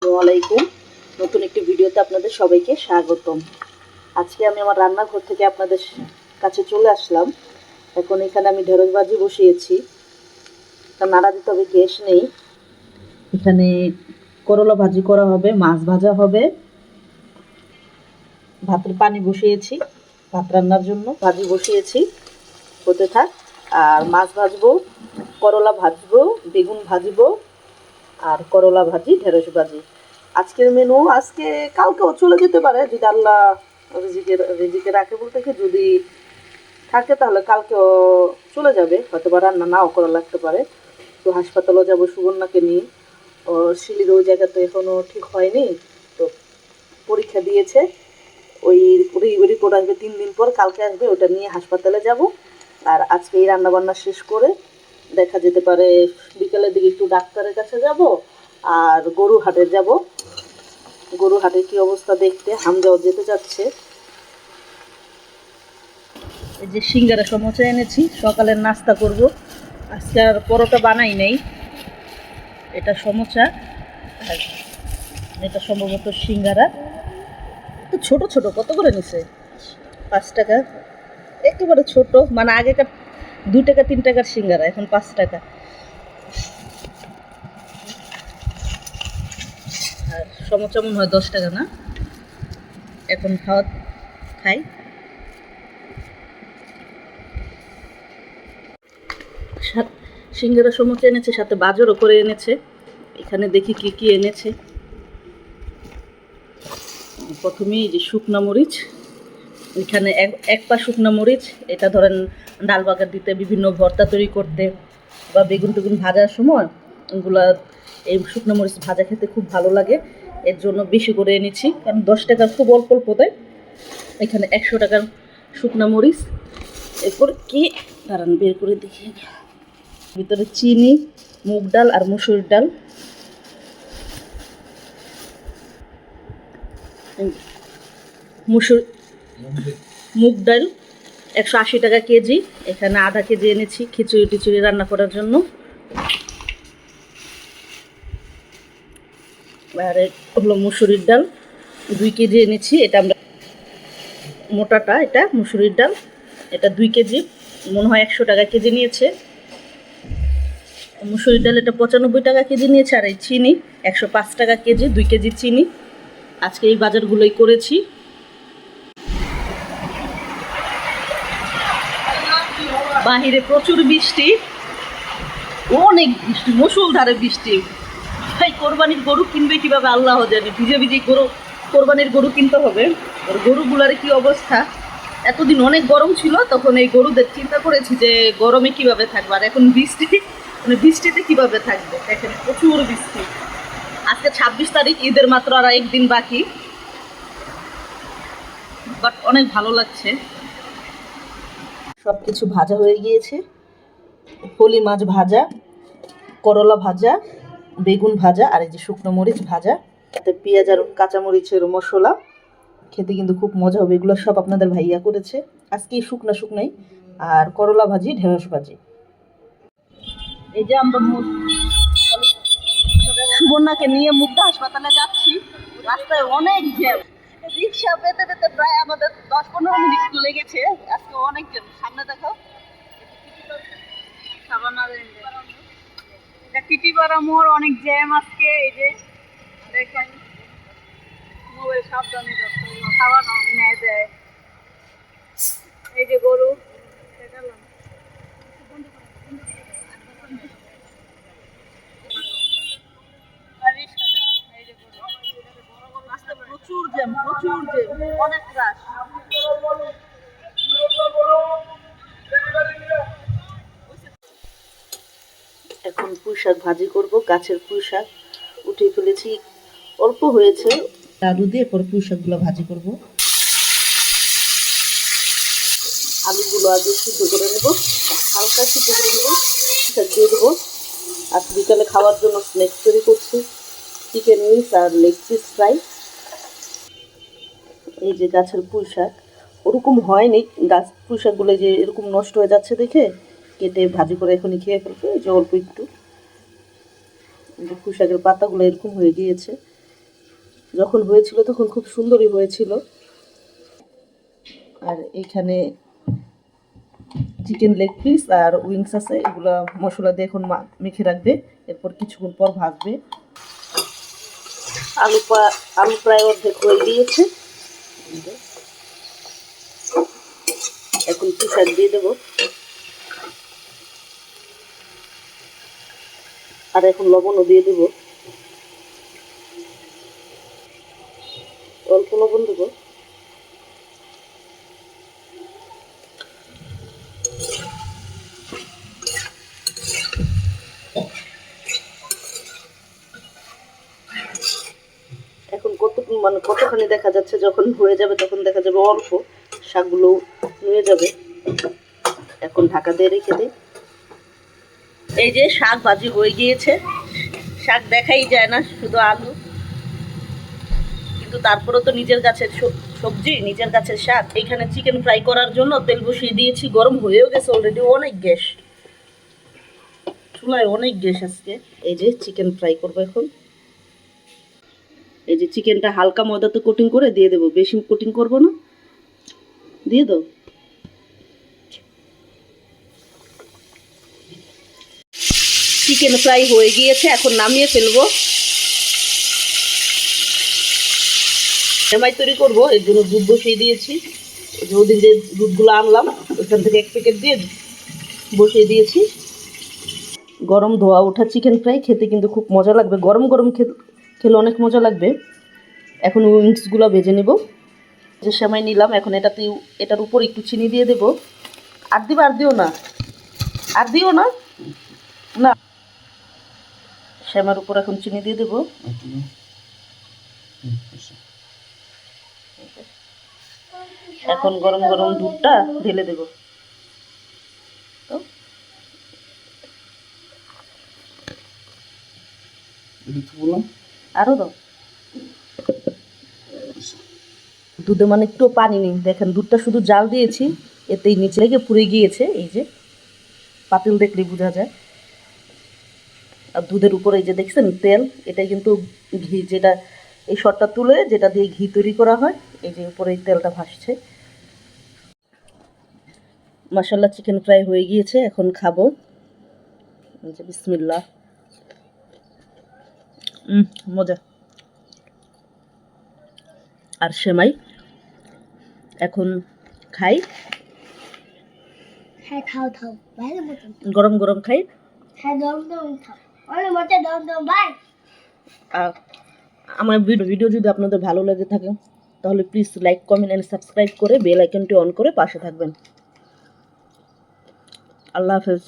আসসালামু আলাইকুম। নতুন একটি ভিডিওতে আপনাদের সবাইকে স্বাগতম। আজকে আমি আমার রান্নাঘর থেকে আপনাদের কাছে চলে আসলাম। এখন এখানে আমি ঢেঁড়স ভাজি বসিয়েছি, তা নাড়া দিতে হবে, গ্যাস নেই। এখানে করলা ভাজি করা হবে, মাছ ভাজা হবে, ভাতের পানি বসিয়েছি ভাত রান্নার জন্য, ভাজি বসিয়েছি, হতে থাক। আর মাছ ভাজবো, করলা ভাজবো, বেগুন ভাজবো, আর করলা ভাজি, ঢেঁড়স ভাজি। আজকের মেনু আজকে কালকেও চলে যেতে পারে, যদি আল্লাহ রিজিকে রাখে বলতে কি, যদি থাকে তাহলে কালকেও চলে যাবে, হয়তো বা রান্না নাও করা লাগতে পারে। তো হাসপাতালেও যাবো সুবর্ণাকে নিয়ে, ও শিলির ওই জায়গা তো এখনও ঠিক হয়নি, তো পরীক্ষা দিয়েছে, ওই রিপোর্ট আসবে 3 দিন পর, কালকে আসবে, ওটা নিয়ে হাসপাতালে যাব। আর আজকে এই রান্নাবান্না শেষ করে দেখা যেতে পারে বিকেলের দিকে একটু ডাক্তারের কাছে যাব, আর গরু হাটে যাব। গরু হাটের কি অবস্থা দেখতে হামজাও যেতে চাচ্ছে। এই যে সিঙ্গারা সমোসা এনেছি, সকালের নাস্তা করব। আজকে আর পরোটা বানাই নেই, এটা সমোসা আর এটা সম্ভবত সিঙ্গারা। তো ছোট ছোট কত করে নিছে? 5 টাকা, একেবারে ছোট, মানে আগেকার 2 টাকা 3 টাকার সিঙ্গারা, এখন 5 টাকা। আর সমোসা মনে হয় 10 টাকা না, এখন খাই। সিঙ্গারা সমোসা এনেছে, সাথে বাজারও করে এনেছে। এখানে দেখি কি কি এনেছে। প্রথমেই যে শুকনা মরিচ, এখানে এক পা শুকনা মরিচ, এটা ধরেন ডাল বাগার দিতে, বিভিন্ন ভর্তা তৈরি করতে, বা বেগুন টেগুন ভাজার সময় ওগুলা, এই শুকনো মরিচ ভাজা খেতে খুব ভালো লাগে, এর জন্য বেশি করে এনেছি। কারণ 10 টাকার খুব অল্প অল্প দেয়, এখানে 100 টাকার শুকনো মরিচ। এরপর কি দাঁড়ান বের করে দেখি, ভিতরে চিনি, মুগ ডাল আর মসুর ডাল। মুগ ডাল 180 টাকা কেজি, এখানে আধা কেজি এনেছি খিচুড়ি টিচুড়ি রান্না করার জন্য। আর হলো মুসুরির ডাল 2 কেজি এনেছি, এটা আমরা মোটাটা, এটা মুসুরির ডাল, এটা 2 কেজি, মনে হয় 100 টাকা কেজি নিয়েছে। মুসুরির ডাল এটা 95 টাকা কেজি নিয়েছে। আর এই চিনি 105 টাকা কেজি, 2 কেজি চিনি। আজকে এই বাজারগুলোই করেছি। বাহিরে প্রচুর বৃষ্টি, অনেক বৃষ্টি, মুষলধারে বৃষ্টি। ভাই কোরবানির গরু কিনবে কিভাবে আল্লাহ জানে, ভিজে ভিজে কোরবানির গরু কিনতে হবে। আর গরুগুলার কি অবস্থা, এতদিন অনেক গরম ছিল, তখন এই গরুদের চিন্তা করেছি যে গরমে কিভাবে থাকবে, আর এখন বৃষ্টি, মানে বৃষ্টিতে কিভাবে থাকবে। দেখেন প্রচুর বৃষ্টি। আজকে 26 তারিখ, ঈদের মাত্র আর একদিন বাকি, বাট অনেক ভালো লাগছে। সব কিছু ভাজা হয়ে গিয়েছে, ফলি মাছ ভাজা, করলা ভাজা, বেগুন ভাজা, আর এই যে শুকনো মরিচ ভাজা, তাতে পেঁয়াজ আর কাঁচামরিচের মশলা। খেতে কিন্তু খুব মজা হবে। এগুলো সব আপনাদের ভাইয়া করেছে আজকে, শুকনাই। আর করলা ভাজি, ঢেঁড়স ভাজি। এই যে আমরা সুবর্ণাকে নিয়ে মুগ্ধা হাসপাতালে যাচ্ছি, রাস্তায় অনেক জ্যাম, রিক্সা পেতে পেতে প্রায় আমাদের 10-15 মিনিট লেগেছে। আজকে অনেক জ্যাম। সামনে দেখো, টিটিপাড়া মোড়, অনেক জ্যাম আজকে। এই যে দেখেন, মোবাইল সাবধানে খাবার নেয় দেয়। এই যে গরু, প্রচুর জ্যাম, অনেক রাশ। এখন পুঁই শাক ভাজি করব, গাছের পুঁই শাক উঠে ফেলেছি, অল্প হয়েছে। আলু দিয়ে পরে পুঁই শাকগুলো ভাজি করব। আলুগুলো আগে সিদ্ধ করে নেব, হালকা সিদ্ধ করে নেব, শাক দিয়ে দেবো। আর বিকালে খাওয়ার জন্য স্ন্যাক্স তৈরি করছি, চিকেন উইংস আর লেগ পিস ফ্রাই। এই যে গাছের পুঁই শাক, ওরকম হয়নি, গাছ পুঁই শাকগুলো যে এরকম নষ্ট হয়ে যাচ্ছে দেখে কেটে ভাজি করে এখনই খেয়ে ফেলবো। এই যে অল্প একটু পুঁই শাকের পাতাগুলো এরকম হয়ে গিয়েছে, যখন হয়েছিল তখন খুব সুন্দরই হয়েছিল। আর এখানে চিকেন লেগ পিস আর উইংস আছে, এগুলো মশলা দিয়ে এখন মেখে রাখবে, এরপর কিছুক্ষণ পর ভাজবে। আলু প্রায় অর্ধেক হয়ে গিয়েছে, এখন পিসার দিয়ে দেবো। আর এখন লবণও দিয়ে দেবো, অল্প লবণ দেবো। এখন কতখানি দেখা যাচ্ছে, যখন হয়ে যাবে তখন দেখা যাবে অল্প, শাকগুলো নুয়ে যাবে। এখন ঢাকা দিয়ে রেখে দিই। এই যে শাক ভাজি হয়ে গিয়েছে, শাক দেখাই যায় না, শুধু আলু, কিন্তু তারপরেও তো নিজের গাছের সবজি, নিজের গাছের শাক। এইখানে চিকেন ফ্রাই করার জন্য তেল বসিয়ে দিয়েছি, গরম হয়েও গেছে অলরেডি, অনেক গ্যাস, চুলায় অনেক গ্যাস আজকে। এই যে চিকেন ফ্রাই করবো এখন। এই যে চিকেনটা হালকা ময়দাতে কোটিং করে দিয়ে দেবো, বেশি কোটিং করব না, দিয়ে দাও। চিকেন ফ্রাই হয়ে গিয়েছে, এখন নামিয়ে ফেলবো। সেমাই তৈরি করবো, এর জন্য দুধ বসিয়ে দিয়েছি। ওদিন যে দুধগুলো আনলাম ওইখান থেকে 1 প্যাকেট দিয়ে বসিয়ে দিয়েছি। গরম ধোয়া ওঠা চিকেন ফ্রাই খেতে কিন্তু খুব মজা লাগবে, গরম গরম খেলে অনেক মজা লাগবে। এখন উইংসগুলো ভেজে নেব। যে সেমাই নিলাম, এখন এটার উপর একটু চিনি দিয়ে দেবো। আর দিও না, আর দিও না, না, সেমাইয়ের উপর এখন চিনি দিয়ে দেবো। এখন গরম গরম দুধটা ঢেলে দেবো। আরো দাও। দুধে মানে একটু পানি নেই, দেখেন দুধটা শুধু জাল দিয়েছি, এতেই নিচে লেগে পুড়ে গিয়েছে। এই যে পাতিল দেখলেই বোঝা যায়। আর দুধের উপরে এই যে দেখছেন তেল, এটাই কিন্তু ঘি, যেটা এই শটটা তুলে যেটা দিয়ে ঘি তৈরি করা হয়, এই যে উপরে এই তেলটা ভাসছে। মাশাআল্লাহ চিকেন ফ্রাই হয়ে গিয়েছে, এখন খাবো। বিসমিল্লাহ। মজা। আর সেমাই এখন খাই। হ্যাঁ খাও খাও, ভালো মতন গরম গরম খাই। হ্যাঁ গরম গরম খাও, অনেক মজা, গরম গরম ভাই। আর আমার ভিডিও যদি আপনাদের ভালো লেগে থাকে তাহলে please like, comment and subscribe করে বেল আইকনটি অন করে পাশে থাকবেন। আল্লাহ হাফেজ।